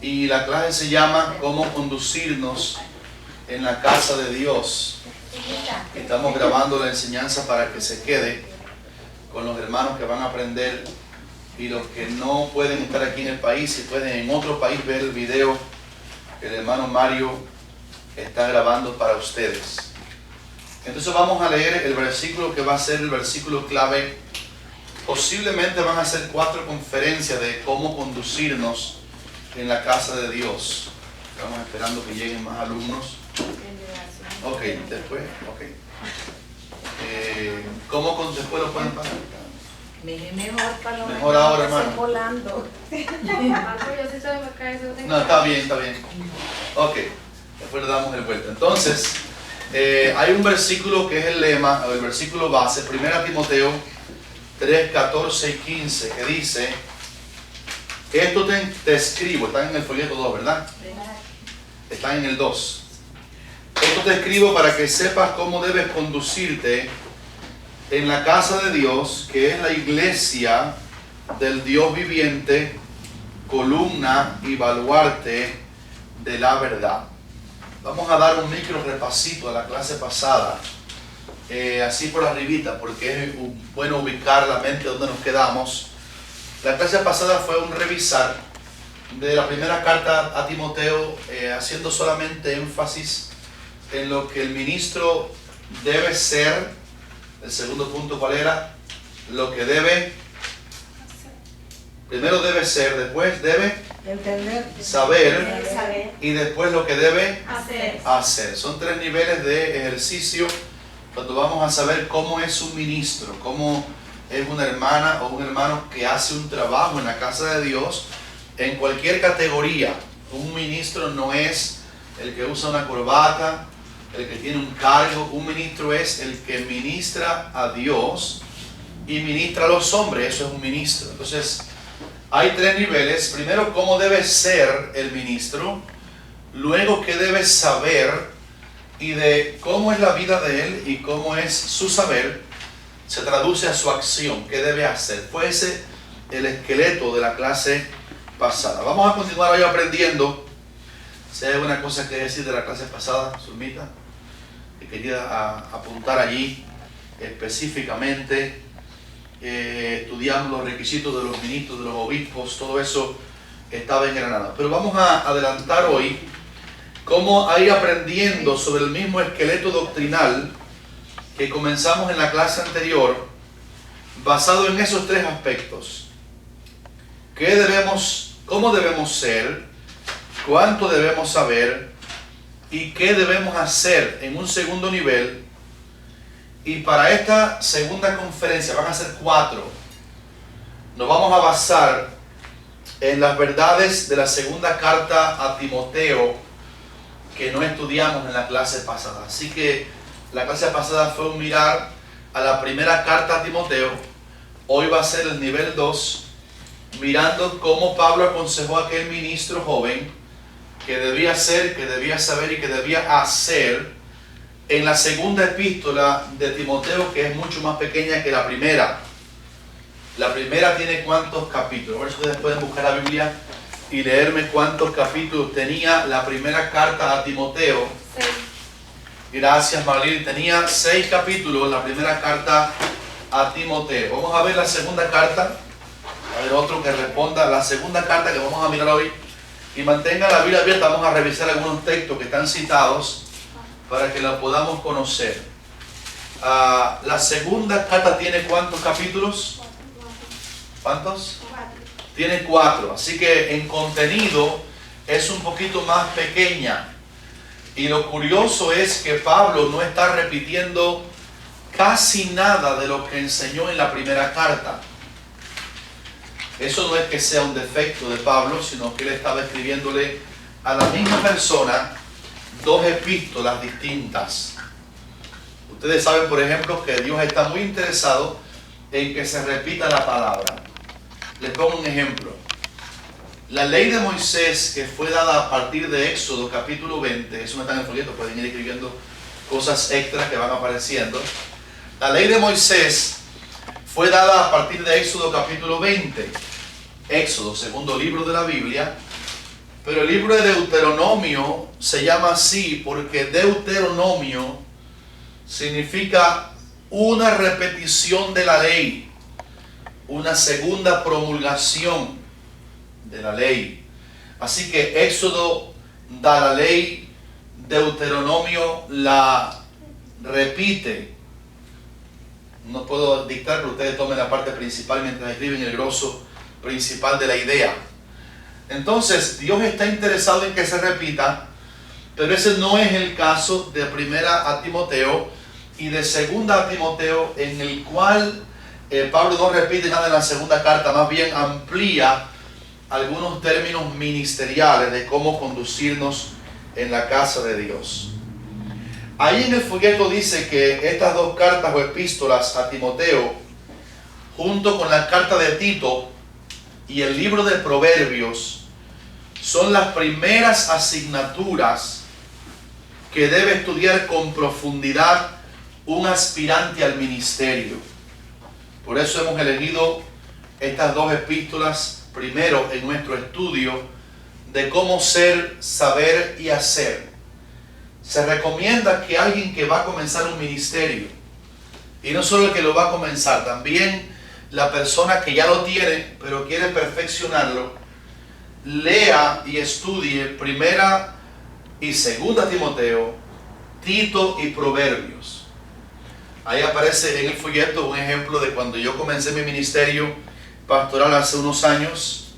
y la clase se llama Cómo conducirnos en la casa de Dios. Estamos grabando la enseñanza para que se quede con los hermanos que van a aprender, y los que no pueden estar aquí en el país, y pueden en otro país ver el video que el hermano Mario está grabando para ustedes. Entonces vamos a leer el versículo que va a ser el versículo clave. Posiblemente van a ser 4 conferencias de cómo conducirnos en la casa de Dios. Estamos esperando que lleguen más alumnos. Ok, después, ok. Después lo pueden parar? Mejor ahora, hermano. Volando. No, está bien. Ok, después le damos el vuelta. Entonces, hay un versículo que es el lema, o el versículo base, 1 Timoteo 3, 14 y 15, que dice: esto te escribo, están en el folleto 2, ¿verdad? Están en el 2. Esto te escribo para que sepas cómo debes conducirte en la casa de Dios, que es la iglesia del Dios viviente, columna y baluarte de la verdad. Vamos a dar un micro repasito a la clase pasada, así por arribita, porque es bueno ubicar la mente donde nos quedamos. La clase pasada fue un revisar de la primera carta a Timoteo, haciendo solamente énfasis en lo que el ministro debe ser. El segundo punto, ¿cuál era? Lo que debe. Primero debe ser, después debe saber, y después lo que debe hacer. Son 3 niveles de ejercicio cuando vamos a saber cómo es un ministro, cómo es una hermana o un hermano que hace un trabajo en la casa de Dios en cualquier categoría. Un ministro no es el que usa una corbata, el que tiene un cargo. Un ministro es el que ministra a Dios y ministra a los hombres. Eso es un ministro. Entonces, hay 3 niveles. Primero, cómo debe ser el ministro. Luego, qué debe saber, y de cómo es la vida de él y cómo es su saber se traduce a su acción, qué debe hacer. Fue ese el esqueleto de la clase pasada. Vamos a continuar hoy aprendiendo. Si hay alguna cosa que decir de la clase pasada, Zulmita, que quería apuntar allí específicamente. Estudiamos los requisitos de los ministros, de los obispos, todo eso estaba engranado. Pero vamos a adelantar hoy cómo ir aprendiendo sobre el mismo esqueleto doctrinal que comenzamos en la clase anterior, basado en esos 3 aspectos. ¿Cómo debemos ser? ¿Cuánto debemos saber? ¿Y qué debemos hacer en un segundo nivel? Y para esta segunda conferencia, van a ser 4, nos vamos a basar en las verdades de la segunda carta a Timoteo que no estudiamos en la clase pasada. Así que la clase pasada fue un mirar a la primera carta a Timoteo. Hoy va a ser el nivel 2, mirando cómo Pablo aconsejó a aquel ministro joven que debía ser, que debía saber y que debía hacer en la segunda epístola de Timoteo, que es mucho más pequeña que la primera. La primera tiene ¿cuántos capítulos? Por eso ustedes pueden buscar la Biblia y leerme cuántos capítulos tenía la primera carta a Timoteo. 6. Gracias, Marlene. Tenía 6 capítulos la primera carta a Timoteo. Vamos a ver la segunda carta. A ver, otro que responda. La segunda carta que vamos a mirar hoy. Y mantenga la Biblia abierta. Vamos a revisar algunos textos que están citados para que la podamos conocer. La segunda carta tiene ¿cuántos capítulos? ¿Cuántos? 4. Tiene 4. Así que en contenido es un poquito más pequeña. Y lo curioso es que Pablo no está repitiendo casi nada de lo que enseñó en la primera carta. Eso no es que sea un defecto de Pablo, sino que él estaba escribiéndole a la misma persona 2 epístolas distintas. Ustedes saben, por ejemplo, que Dios está muy interesado en que se repita la palabra. Les pongo un ejemplo. La ley de Moisés, que fue dada a partir de Éxodo capítulo 20, eso no está en el folleto, pueden ir escribiendo cosas extras que van apareciendo. La ley de Moisés fue dada a partir de Éxodo capítulo 20. Éxodo, segundo libro de la Biblia, Pero el libro de Deuteronomio se llama así porque Deuteronomio significa una repetición de la ley, una segunda promulgación de la ley. Así que Éxodo da la ley, Deuteronomio la repite. No puedo dictar, pero ustedes tomen la parte principal mientras escriben el grosso principal de la idea. Entonces, Dios está interesado en que se repita, pero ese no es el caso de primera a Timoteo y de segunda a Timoteo, en el cual Pablo no repite nada en la segunda carta, más bien amplía algunos términos ministeriales de cómo conducirnos en la casa de Dios. Ahí en el folleto dice que estas dos cartas o epístolas a Timoteo, junto con la carta de Tito y el libro de Proverbios, son las primeras asignaturas que debe estudiar con profundidad un aspirante al ministerio. Por eso hemos elegido estas dos epístolas primero en nuestro estudio de cómo ser, saber y hacer. Se recomienda que alguien que va a comenzar un ministerio, y no solo el que lo va a comenzar, también la persona que ya lo tiene pero quiere perfeccionarlo, lea y estudie primera y segunda Timoteo, Tito y Proverbios. Ahí aparece en el folleto un ejemplo de cuando yo comencé mi ministerio pastoral hace unos años.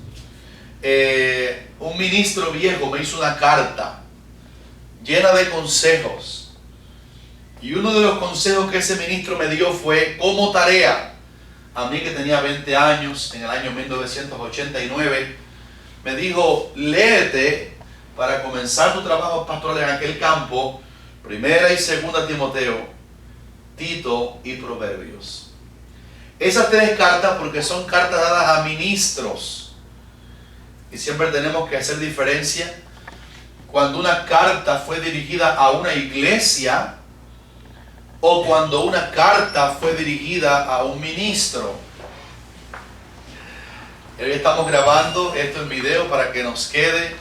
Un ministro viejo me hizo una carta llena de consejos, y uno de los consejos que ese ministro me dio fue como tarea, a mí que tenía 20 años en el año 1989, me dijo: léete para comenzar tu trabajo pastoral en aquel campo primera y segunda Timoteo, Tito y Proverbios. Esas tres cartas, porque son cartas dadas a ministros, y siempre tenemos que hacer diferencia cuando una carta fue dirigida a una iglesia o cuando una carta fue dirigida a un ministro. Hoy estamos grabando esto en video para que nos quede.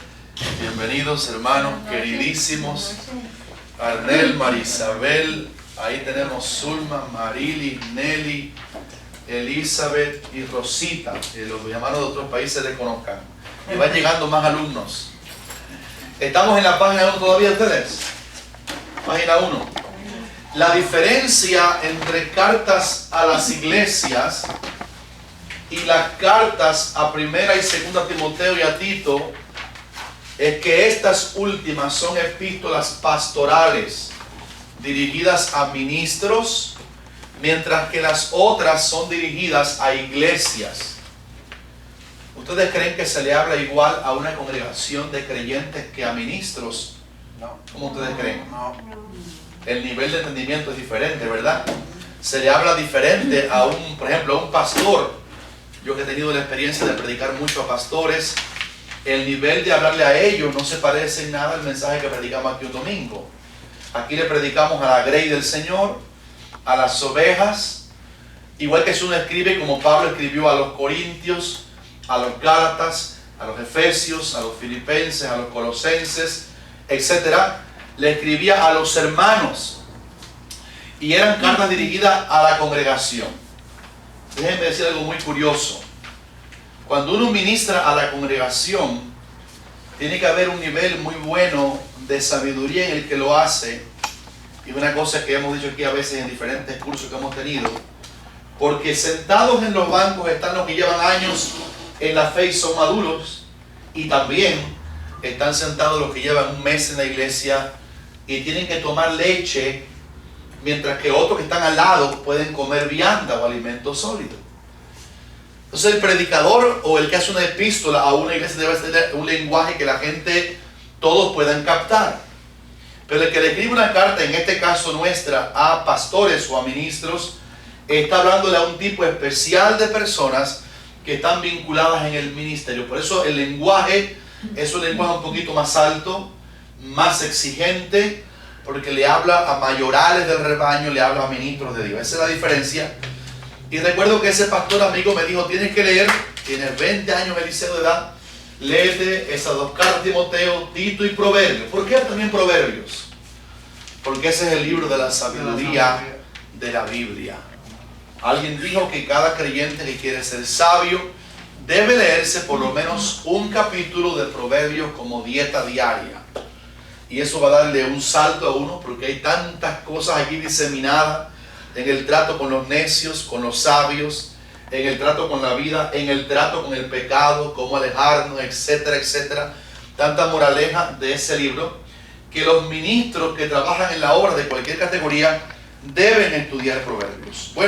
Bienvenidos, hermanos queridísimos. Arnel, Marisabel, ahí tenemos Zulma, Marili, Nelly, Elizabeth y Rosita, que los llamaron de otros países le conozcan. Y van llegando más alumnos. ¿Estamos en la página 1 todavía ustedes? Página 1. La diferencia entre cartas a las iglesias y las cartas a primera y segunda Timoteo y a Tito es que estas últimas son epístolas pastorales dirigidas a ministros, mientras que las otras son dirigidas a iglesias. ¿Ustedes creen que se le habla igual a una congregación de creyentes que a ministros? No. ¿Cómo ustedes creen? No. El nivel de entendimiento es diferente, ¿verdad? Se le habla diferente a por ejemplo, a un pastor. Yo que he tenido la experiencia de predicar mucho a pastores, el nivel de hablarle a ellos no se parece en nada al mensaje que predicamos aquí un domingo. Aquí le predicamos a la grey del Señor, a las ovejas, igual que si uno escribe como Pablo escribió a los corintios, a los gálatas, a los efesios, a los filipenses, a los colosenses, etc. Le escribía a los hermanos y eran cartas dirigidas a la congregación. Déjenme decir algo muy curioso. Cuando uno ministra a la congregación, tiene que haber un nivel muy bueno de sabiduría en el que lo hace. Y una cosa que hemos dicho aquí a veces en diferentes cursos que hemos tenido, porque sentados en los bancos están los que llevan años en la fe y son maduros, y también están sentados los que llevan un mes en la iglesia y tienen que tomar leche, mientras que otros que están al lado pueden comer vianda o alimento sólido. Entonces el predicador o el que hace una epístola a una iglesia debe tener un lenguaje que la gente, todos puedan captar. Pero el que le escribe una carta, en este caso nuestra, a pastores o a ministros, está hablándole a un tipo especial de personas que están vinculadas en el ministerio. Por eso el lenguaje es un lenguaje un poquito más alto, más exigente, porque le habla a mayorales del rebaño, le habla a ministros de Dios. Esa es la diferencia. Y recuerdo que ese pastor amigo me dijo: tienes que leer, tienes 20 años, Eliseo, de edad, léete esas dos cartas, Timoteo, Tito y Proverbios. ¿Por qué también Proverbios? Porque ese es el libro de la sabiduría de la Biblia. Alguien dijo que cada creyente que quiere ser sabio debe leerse por lo menos un capítulo de Proverbios como dieta diaria. Y eso va a darle un salto a uno, porque hay tantas cosas aquí diseminadas en el trato con los necios, con los sabios, en el trato con la vida, en el trato con el pecado, cómo alejarnos, etcétera, etcétera. Tanta moraleja de ese libro, que los ministros que trabajan en la obra de cualquier categoría deben estudiar Proverbios. Bueno,